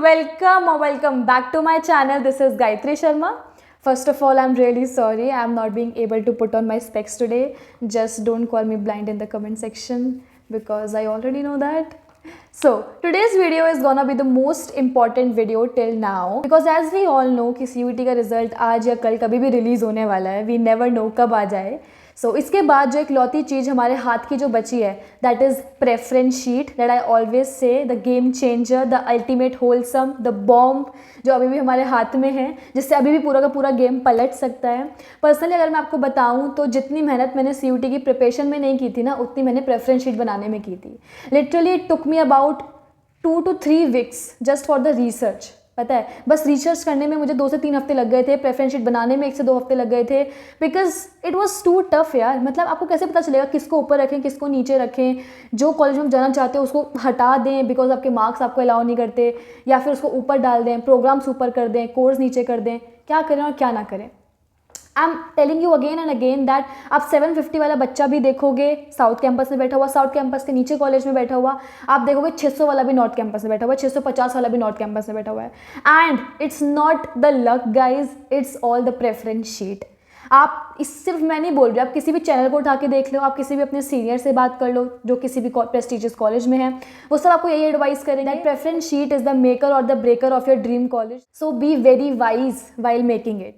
welcome or welcome back to my channel. This is Gayatri Sharma. First of all, I'm really sorry I'm not being able to put on my specs today. Just don't call me blind in the comment section because I already know that. So today's video is gonna be the most important video till now because as we all know कि CUET का result आज या कल कभी भी release होने वाला है. We never know कब आ जाए. सो इसके बाद जो इकलौती चीज़ हमारे हाथ की जो बची है that is preference sheet. That I always say the game changer, the ultimate wholesome, the bomb जो अभी भी हमारे हाथ में है, जिससे अभी भी पूरा का पूरा गेम पलट सकता है. पर्सनली अगर मैं आपको बताऊं तो जितनी मेहनत मैंने CUET की प्रिपरेशन में नहीं की थी ना, उतनी मैंने प्रेफरेंस शीट बनाने में की थी. Literally it took me about 2 to 3 weeks just for the research. पता है, बस रिसर्च करने में मुझे 2 से 3 हफ्ते लग गए थे, प्रेफरेंस शीट बनाने में 1 से 2 हफ्ते लग गए थे because it was too tough यार. मतलब आपको कैसे पता चलेगा किसको ऊपर रखें किसको नीचे रखें. जो कॉलेज में जाना चाहते हो उसको हटा दें बिकॉज आपके मार्क्स आपको अलाउ नहीं करते, या फिर उसको ऊपर डाल दें, प्रोग्राम्स ऊपर कर दें, कोर्स नीचे कर दें. क्या करें और क्या ना करें. I am telling you again and again that आप 750 वाला बच्चा भी देखोगे साउथ कैंपस में बैठा हुआ, साउथ कैंपस के नीचे कॉलेज में बैठा हुआ. आप देखोगे 600 वाला भी नॉर्थ कैंपस में बैठा हुआ है, 650 वाला भी नॉर्थ कैंपस में बैठा हुआ है. And it's not the luck guys, it's all the preference sheet. आप इस सिर्फ मैं नहीं बोल रही, आप किसी भी चैनल को उठा के देख लो, आप किसी भी अपने सीनियर से बात कर लो जो किसी भी प्रेस्टिजियस कॉलेज में है, वो सब आपको यही एडवाइस करेंगे that preference sheet is the maker और the breaker of your dream college. So be very wise while making it.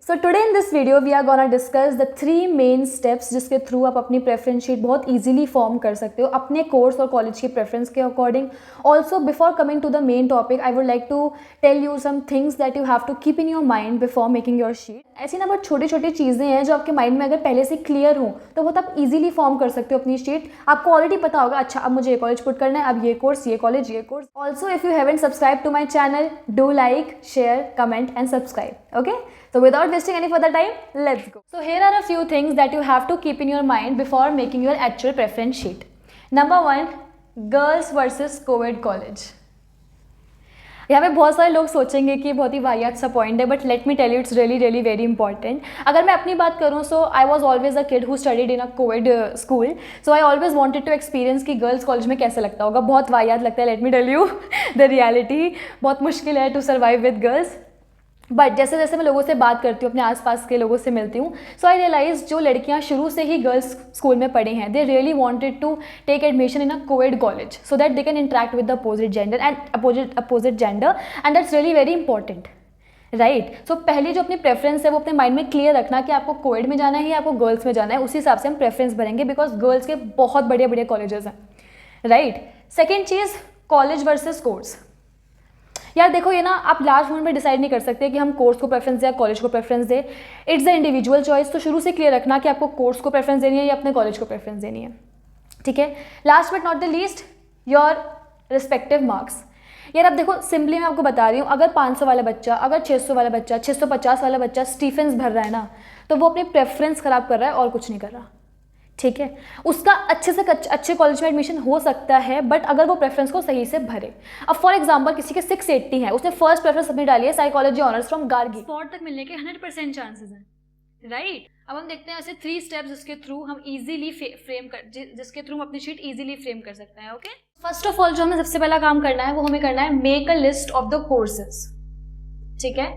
So today in this video we are gonna discuss the 3 main steps जिसके through आप अपनी preference sheet बहुत easily form कर सकते हो अपने course और college की प्रेफरेंस के according. Also before coming to the main topic I would like to tell you some things that you have to keep in your mind before making your sheet. ऐसी ना बहुत छोटी छोटी चीज़ें हैं जो आपके माइंड में अगर पहले से क्लियर हो तो बहुत आप ईजिली फॉर्म कर सकते हो अपनी शीट. आपको ऑलरेडी पता होगा अच्छा अब मुझे ये कॉलेज पुट करना है, अब ये कोर्स, ये कॉलेज, ये course. Also if you haven't subscribe to my channel do like, share, comment and subscribe. Okay, so without wasting any further time, let's go. So here are a few things that you have to keep in your mind before making your actual preference sheet. Number 1, girls versus co-ed college. यहाँ पे बहुत सारे लोग सोचेंगे कि बहुत ही वाहियात सा पॉइंट है, but let me tell you it's really really very important. अगर मैं अपनी बात करूँ so I was always a kid who studied in a convent school. So I always wanted to experience कि गर्ल्स कॉलेज में कैसे लगता होगा. बहुत वाहियात लगता है, let me tell you the reality. बहुत मुश्किल है to survive with girls. But जैसे जैसे मैं लोगों से बात करती हूँ, अपने आसपास के लोगों से मिलती हूँ, सो आई रियलाइज जो लड़कियाँ शुरू से ही गर्ल्स स्कूल में पढ़ी हैं they really wanted to take admission in a coed college so that they can interact with the opposite gender and that's really very important, right. So पहली जो अपनी प्रेफरेंस है वो अपने माइंड में क्लियर रखना कि आपको कोएड में जाना है या आपको गर्ल्स में जाना है. उसी हिसाब से हम प्रेफरेंस भरेंगे बिकॉज गर्ल्स के बहुत बढ़िया बढ़िया कॉलेजेस हैं, राइट. सेकेंड चीज़, कॉलेज वर्सेज कोर्स. यार देखो ये ना आप लास्ट मोमेंट में डिसाइड नहीं कर सकते कि हम कोर्स को प्रेफरेंस दें या कॉलेज को प्रेफरेंस दें. It's the individual choice. तो शुरू से क्लियर रखना कि आपको कोर्स को प्रेफरेंस देनी है या अपने कॉलेज को प्रेफरेंस देनी है, ठीक है. Last but not the least, your respective marks. यार अब देखो सिंपली मैं आपको बता रही हूँ, अगर 500 वाला बच्चा, अगर 600 वाला बच्चा, 650 वाला बच्चा स्टीफेंस भर रहा है ना, तो वो अपनी प्रेफरेंस ख़राब कर रहा है और कुछ नहीं कर रहा, ठीक है. उसका अच्छे से अच्छे कॉलेज में एडमिशन हो सकता है बट अगर वो प्रेफरेंस को सही से भरे. अब फॉर एग्जांपल किसी के 680 है, उसने फर्स्ट प्रेफरेंस अपनी डाली है psychology honours from Gargi, spot तक मिलने के 100% चांसेस हैं, राइट. अब हम देखते हैं ऐसे 3 स्टेप्स जिसके थ्रू हम इजीली जिसके थ्रू हम अपनी शीट इजीली फ्रेम कर सकते हैं. ओके, फर्स्ट ऑफ ऑल जो हमें सबसे पहला काम करना है वो हमें करना है make a list of the courses, ठीक है.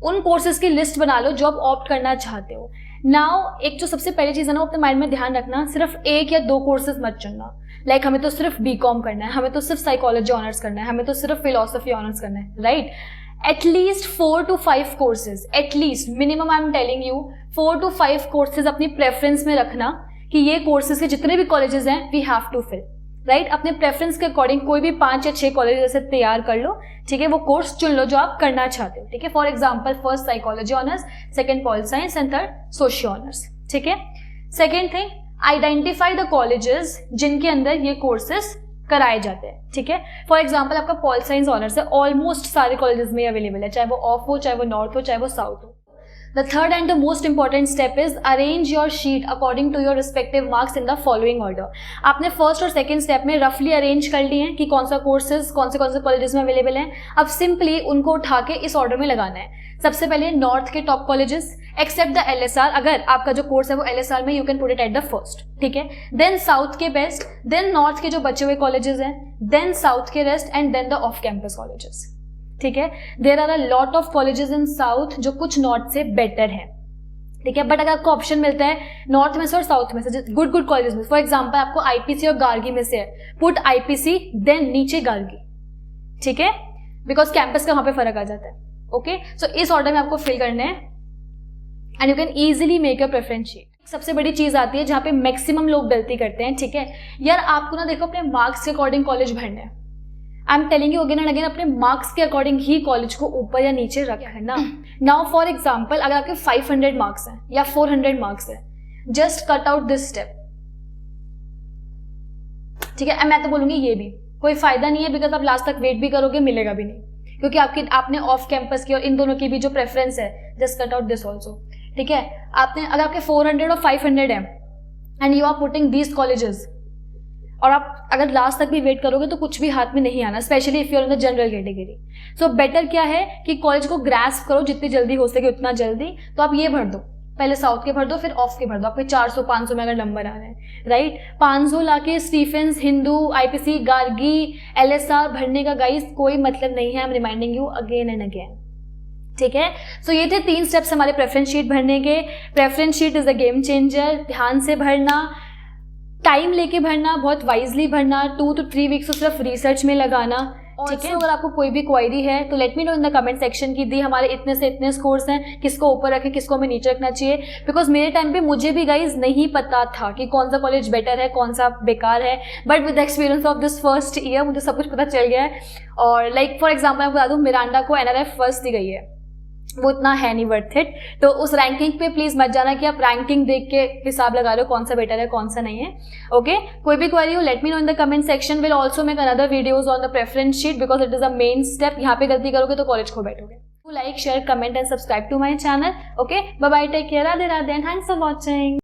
उन कोर्सेज की लिस्ट बना लो जो आप ऑप्ट करना चाहते हो. नाउ एक जो सबसे पहली चीज़ है ना वो अपने माइंड में ध्यान रखना, सिर्फ 1 या 2 कोर्सेज मत चुनना. लाइक हमें तो सिर्फ BCom करना है, हमें तो सिर्फ साइकोलॉजी ऑनर्स करना है, हमें तो सिर्फ फिलोसफी ऑनर्स करना है, right. At least 4 to 5 courses, at least minimum I am telling you 4 to 5 courses अपनी प्रेफरेंस में रखना कि ये कोर्सेज के जितने भी कॉलेजेस हैं we have to fill, right. अपने प्रेफरेंस के अकॉर्डिंग कोई भी 5 या 6 कॉलेज ऐसे तैयार कर लो, ठीक है. वो कोर्स चुन लो जो आप करना चाहते हो, ठीक है. For example first psychology honours, second pol science and third socio honours, ठीक है. Second thing, identify the colleges जिनके अंदर ये कोर्सेज कराए जाते हैं, ठीक है. फॉर एग्जांपल आपका पॉल साइंस ऑनर्स है, ऑलमोस्ट सारे कॉलेजेस में अवेलेबल है, चाहे वो ऑफ हो, चाहे वो नॉर्थ हो, चाहे वो साउथ हो. The third and the most important step is arrange your sheet according to your respective marks in the following order. आपने फर्स्ट और सेकंड स्टेप में रफली अरेंज कर लिए हैं कि कौन सा कोर्सेज कौन से कॉलेजेस में अवेलेबल हैं. अब सिंपली उनको उठा के इस ऑर्डर में लगाना है. सबसे पहले नॉर्थ के top colleges except the LSR. अगर आपका जो कोर्स है वो LSR में, you can put it at the first, ठीक है. देन साउथ के बेस्ट, देन नॉर्थ के जो बचे हुए कॉलेजेस हैं, देन साउथ के rest and then the off campus colleges. ठीक है. There are a lot of colleges in south जो कुछ नॉर्थ से बेटर है, ठीक है. बट अगर आपको ऑप्शन मिलता है नॉर्थ में से और साउथ में से, गुड कॉलेजेस में, फॉर एग्जांपल आपको आईपीसी और गार्गी में से है, पुट आईपीसी देन नीचे गार्गी, ठीक है, बिकॉज कैंपस का वहां पे फर्क आ जाता है. ओके, सो इस ऑर्डर में आपको फिल करने हैं and you can easily make your preference sheet. सबसे बड़ी चीज आती है जहाँ पे मैक्सिमम लोग गलती करते हैं, ठीक है. यार आपको ना देखो अपने मार्क्स के अकॉर्डिंग कॉलेज भरना है. I am telling you again and again, अपने मार्क्स के अकॉर्डिंग ही कॉलेज को ऊपर या नीचे रखना. नाउ फॉर एग्जाम्पल अगर आपके 500 मार्क्स हैं या 400 मार्क्स है, just cut out this step, ठीक है. मैं तो बोलूंगी ये भी कोई फायदा नहीं है, बिकॉज आप लास्ट तक वेट भी करोगे मिलेगा भी नहीं, क्योंकि आपने ऑफ कैंपस की और इन दोनों की भी जो प्रेफरेंस है, just cut out this also, ठीक है. आपने अगर आपके 400 और 500 है and you are putting these colleges, और आप अगर लास्ट तक भी वेट करोगे तो कुछ भी हाथ में नहीं आना, specially if you are in the general category. So better क्या है कि कॉलेज को ग्रास्प करो जितनी जल्दी हो सके उतना जल्दी. तो आप ये भर दो, पहले साउथ के भर दो, फिर ऑफ के भर दो. आपके 400-500 में अगर नंबर आ रहे हैं, राइट, 500 लाके Stephen's, Hindu, IPC, Gargi, LSR भरने का गाइस कोई मतलब नहीं है. I am reminding you again and again, ठीक है. सो ये थे 3 स्टेप्स हमारे प्रेफरेंस शीट भरने के. Preference sheet is a game changer. ध्यान से भरना, टाइम लेके भरना, बहुत वाइजली भरना, 2 to 3 वीक्स तो सिर्फ रिसर्च में लगाना, ठीक है. अगर आपको कोई भी क्वेरी है तो late me know in the comment section की दी हमारे इतने से इतने स्कोर्स हैं, किसको ऊपर रखें, किसको हमें नीचे रखना चाहिए. बिकॉज मेरे टाइम पे मुझे भी गाइज नहीं पता था कि कौन सा कॉलेज बेटर है, कौन सा बेकार है. But with the experience of this first year मुझे सब कुछ पता चल गया है. और लाइक फॉर एग्जाम्पल मैं बता दूँ, मिरांडा को NRF फर्स्ट दी गई है, वो इतना है नहीं वर्थ इट. तो उस रैंकिंग पे प्लीज मत जाना कि आप रैंकिंग देख के हिसाब लगा रहे हो कौन सा बेटर है कौन सा नहीं है. ओके, कोई भी क्वेरी हो let me know in the comment section. Will also make another videos on the preference sheet because it is a main step. यहाँ पे गलती करोगे तो कॉलेज खो बैठोगे. Like, share, comment and subscribe to my channel. Okay, bye bye, take care, Radhe Radhe and thanks for watching.